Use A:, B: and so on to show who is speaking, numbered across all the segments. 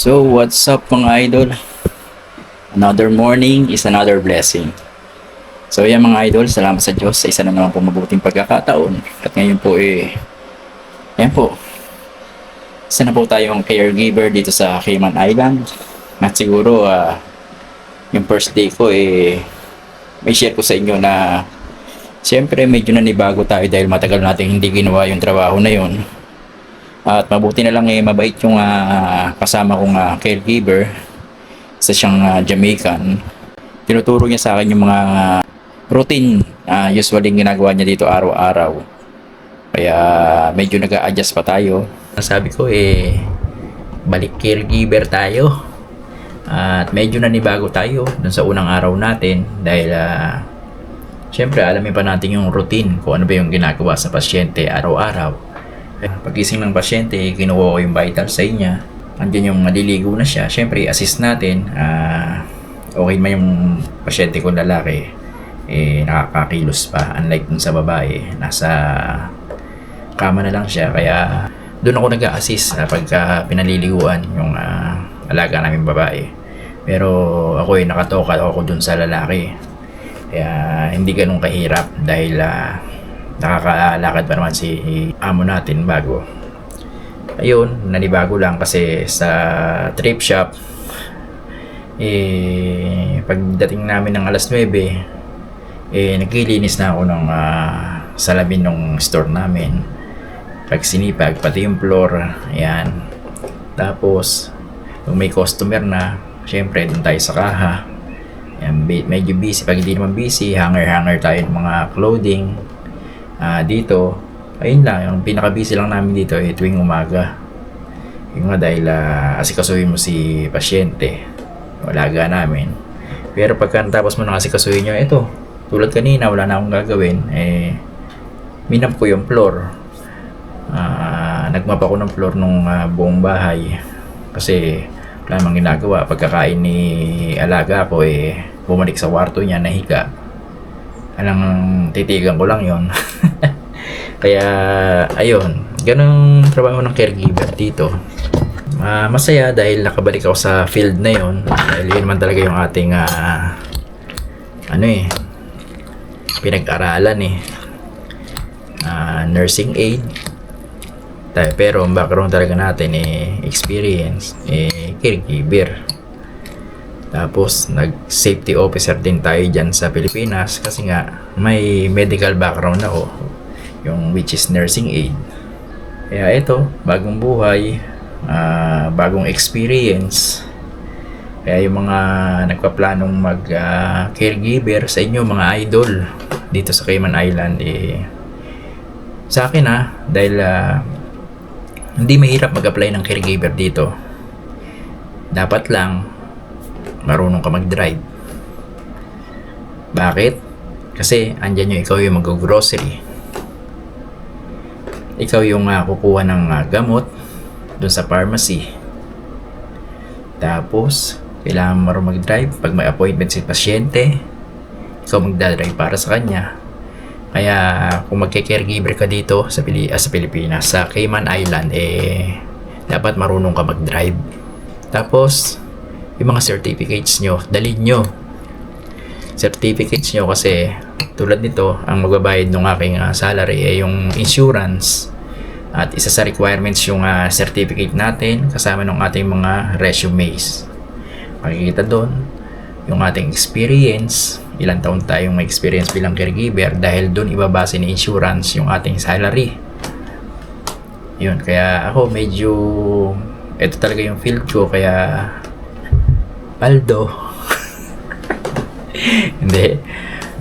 A: So, what's up mga idol? Another morning is another blessing. So, yan mga idol, salamat sa Diyos sa isa na naman po mabuting pagkakataon. At ngayon po yan po, isa na po tayong caregiver dito sa Cayman Island. At siguro, yung first day ko may share ko sa inyo na siyempre medyo nanibago tayo dahil matagal natin hindi ginawa yung trabaho na yun. At mabuti na lang mabait yung kasama kong caregiver. Isa siyang Jamaican. Tinuturo niya sa akin yung mga routine usually ginagawa niya dito araw-araw. Kaya medyo nag-a-adjust pa tayo. Sabi ko balik caregiver tayo. At medyo nanibago tayo dun sa unang araw natin dahil syempre alamin pa natin yung routine kung ano ba yung ginagawa sa pasyente araw-araw. Pagising ng pasyente, kinuha ko yung vital sign niya. Andiyan yung maliligo na siya. Siyempre, assist natin. Okay man yung pasyente ko lalaki, nakakakilos pa. Unlike dun sa babae, nasa kama na lang siya. Kaya doon ako nag-a-assist pagka pinaliliguan yung alaga namin babae. Pero ako nakatoka ako dun sa lalaki. Kaya hindi ganun kahirap dahil nakakalakad pa naman si amo natin bago. Ayun, nanibago lang kasi sa thrift shop pagdating namin ng alas 9 naglilinis na ako ng salamin ng store namin, pagsinipag pati yung floor. Ayan, tapos kung may customer na, syempre dun tayo sa kaha. Ayan, medyo busy. Pag hindi naman busy, hanger tayo ng mga clothing. Dito, ayun lang, yung pinaka-busy lang namin dito tuwing umaga. Yung nga dahil asikasuhin mo si pasyente, alaga namin. Pero pagka natapos mo na asikasuhin nyo, ito, tulad kanina, wala na akong gagawin, minap ko yung floor. Nagmap ako ng floor nung buong bahay kasi wala namang ginagawa. Pagkakain ni alaga ko, bumalik sa kwarto niya, nahiga. Alang titigan ko lang yon. Kaya ayun, ganun trabaho ng caregiver dito. Masaya dahil nakabalik ako sa field na yon. Dahil yun man talaga yung ating pinag-aralan nursing aid. Pero ang background talaga natin experience caregiver. Tapos nag-safety officer din tayo dyan sa Pilipinas kasi nga may medical background ako, yung which is nursing aid. Kaya ito, bagong buhay, bagong experience. Kaya yung mga nagpaplanong mag-caregiver sa inyo mga idol dito sa Cayman Island, sa akin dahil hindi mahirap mag-apply ng caregiver dito. Dapat lang marunong ka mag-drive. Bakit? Kasi andyan ikaw yung mag-grocery. Ikaw yung kukuha ng gamot dun sa pharmacy. Tapos kailangan marunong mag-drive. Pag may appointment si pasyente, ikaw magdadrive para sa kanya. Kaya kung magke-caregiver ka dito sa Pilipinas, sa Cayman Island, dapat marunong ka mag-drive. Tapos yung mga certificates nyo, dalhin nyo certificates nyo kasi tulad nito, ang magbabayad ng aking salary yung insurance, at isa sa requirements yung certificate natin kasama ng ating mga resumes. Makikita doon yung ating experience, ilang taon tayong may experience bilang caregiver, dahil doon ibabase ni insurance yung ating salary. Yun, kaya ako medyo ito talaga yung field ko, kaya paldo. Hindi,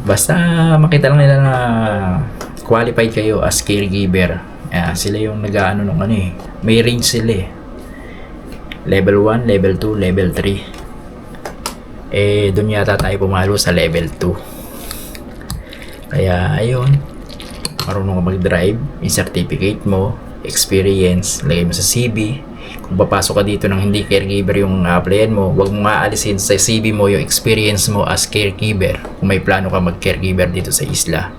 A: basta makita lang nila na qualified kayo as caregiver. Sila yung nag-aano nung may range sila level 1, level 2, level 3. Doon yata tayo pumalo sa level 2. Kaya ayun, marunong ka mag-drive, yung certificate mo, experience, lagay mo sa CV. Kung papasok ka dito ng hindi caregiver yung applyan mo, huwag mo maalisin sa CV mo yung experience mo as caregiver kung may plano ka mag-caregiver dito sa isla.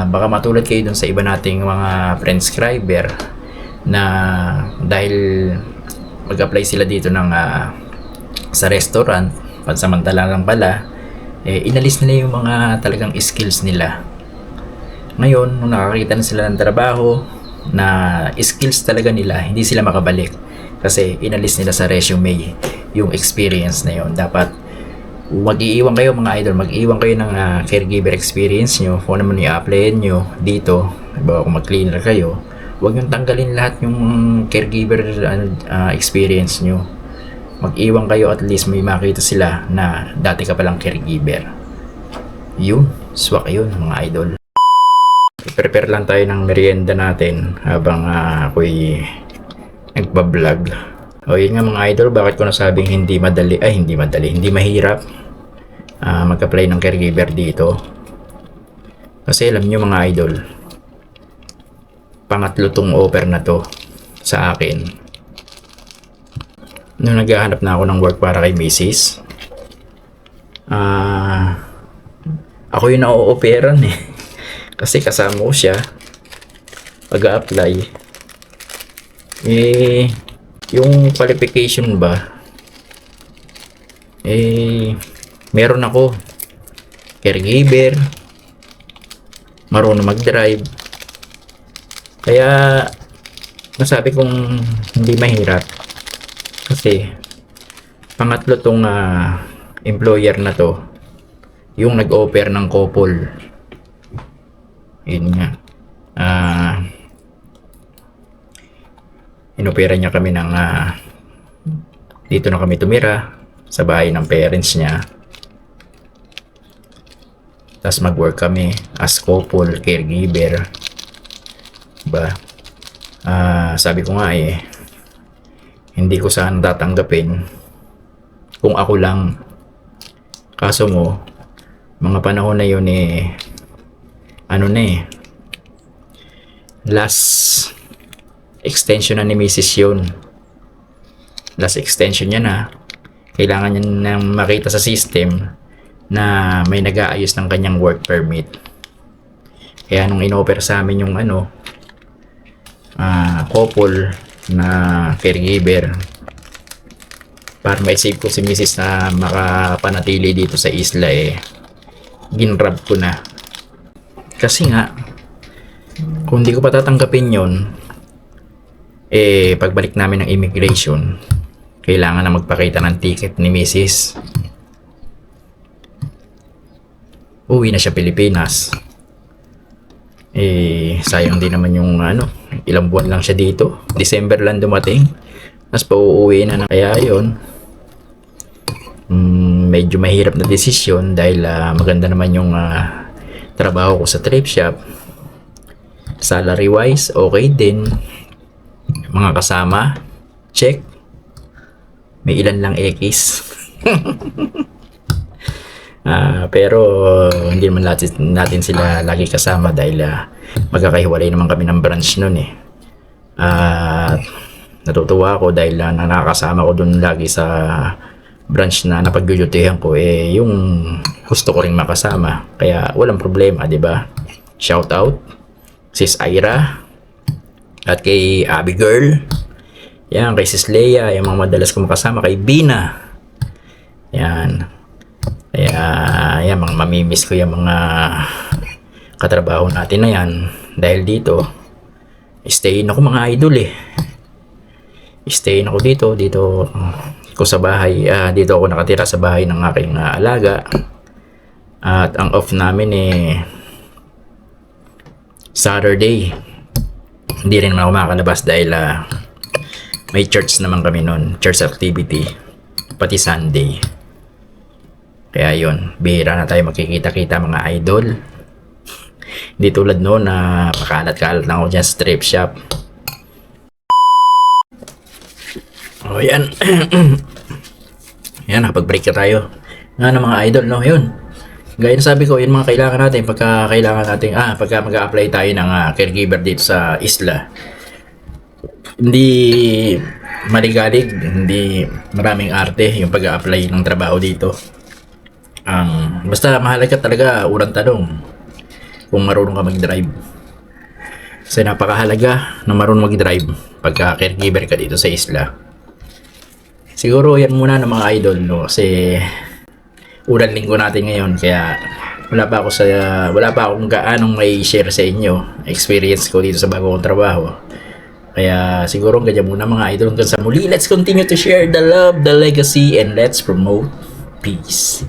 A: Baka matulad kayo dun sa iba nating mga transcriber na dahil mag-apply sila dito ng sa restaurant, pansamantala lang pala, inalis nila yung mga talagang skills nila. Ngayon, nung nakakita na sila ng trabaho na skills talaga nila, hindi sila makabalik kasi inalis nila sa resume yung experience na yun. Dapat mag-iiwan kayo mga idol, mag-iwan kayo ng caregiver experience nyo, kung ano man i-apply nyo dito. Diba, kung mag-cleaner kayo, huwag nyo tanggalin lahat yung caregiver experience nyo. Mag-iwan kayo, at least may makita sila na dati ka palang caregiver. Yun, swak yun mga idol. Prepare lang tayo ng merienda natin habang ako'y nagbablog. O yun nga mga idol, bakit ko nasabing hindi mahirap mag-apply ng caregiver dito. Kasi alam nyo mga idol, pangatlo tong offer na to sa akin. Nung naghahanap na ako ng work para kay Mrs. Ako yung na-o-offeran kasi kasama ko siya pag-a-apply. Yung qualification ba, meron ako caregiver, marunong mag-drive, kaya nasabi kong hindi mahirap kasi pangatlo tong employer na to yung nag-offer ng couple. Yun nga, inopera niya kami ng dito na kami tumira sa bahay ng parents niya, tapos mag-work kami as couple caregiver. Diba? Sabi ko nga hindi ko sana tatanggapin kung ako lang, kaso mo mga panahon na yun last extension na ni Mrs. yun. Last extension niya na. Kailangan niya nang makita sa system na may nag-aayos ng kanyang work permit. Kaya nung in-offer sa amin yung couple na caregiver para ma-save ko si Mrs. na makapanatili dito sa isla, ginrab ko na. Kasi nga, kung di ko pa tatanggapin yun, pagbalik namin ng immigration, kailangan na magpakita ng ticket ni Mrs. Uwi na siya Pilipinas. Sayang din naman yung ilang buwan lang siya dito. December lang dumating, tapos pauuwi na. Kaya yun, medyo mahirap na desisyon dahil maganda naman yung trabaho ko sa thrift shop. Salary wise, okay din. Mga kasama, check. May ilan lang X. Pero hindi naman natin sila lagi kasama dahil magkakahiwalay naman kami ng branch nun natutuwa ako dahil nakakasama ko dun lagi sa branch na napag-dutyhan ko, yung gusto ko ring makasama, kaya walang problema, di ba? Shout out Sis Ira at kay Abby Girl, yan, kay Sis Leia, yung mga madalas ko makasama, kay Bina, yan. Kaya yan, mga mamimiss ko yung mga katrabaho natin na yan dahil dito stayin ako mga idol stayin ako dito ko sa bahay. Dito ako nakatira sa bahay ng aking alaga, at ang off namin Saturday. Hindi rin naman ako makakalabas dahil may church naman kami nun, church activity, pati Sunday. Kaya yun, bihira na tayo magkikita-kita mga idol. Hindi tulad noon na makalat-kalat lang ako dyan sa thrift shop. O yan. Yan, nakapag-break na tayo. Nga ng mga idol, no? Yun. Gaya na sabi ko, yun mga kailangan natin pagka mag-a-apply tayo ng caregiver dito sa isla. Hindi maligalig, hindi maraming arte yung pag-a-apply ng trabaho dito. Basta mahalaga talaga, unang tanong, kung marunong ka mag-drive. Kasi napakahalaga na marunong mag-drive pagka caregiver ka dito sa isla. siguro yan muna ng mga idol, no? Kasi unang linggo natin ngayon, kaya wala pa akong gaanong may share sa inyo experience ko dito sa bago kong trabaho. Kaya siguro ganyan muna mga idol, hanggang sa muli. Let's continue to share the love, the legacy, and let's promote peace.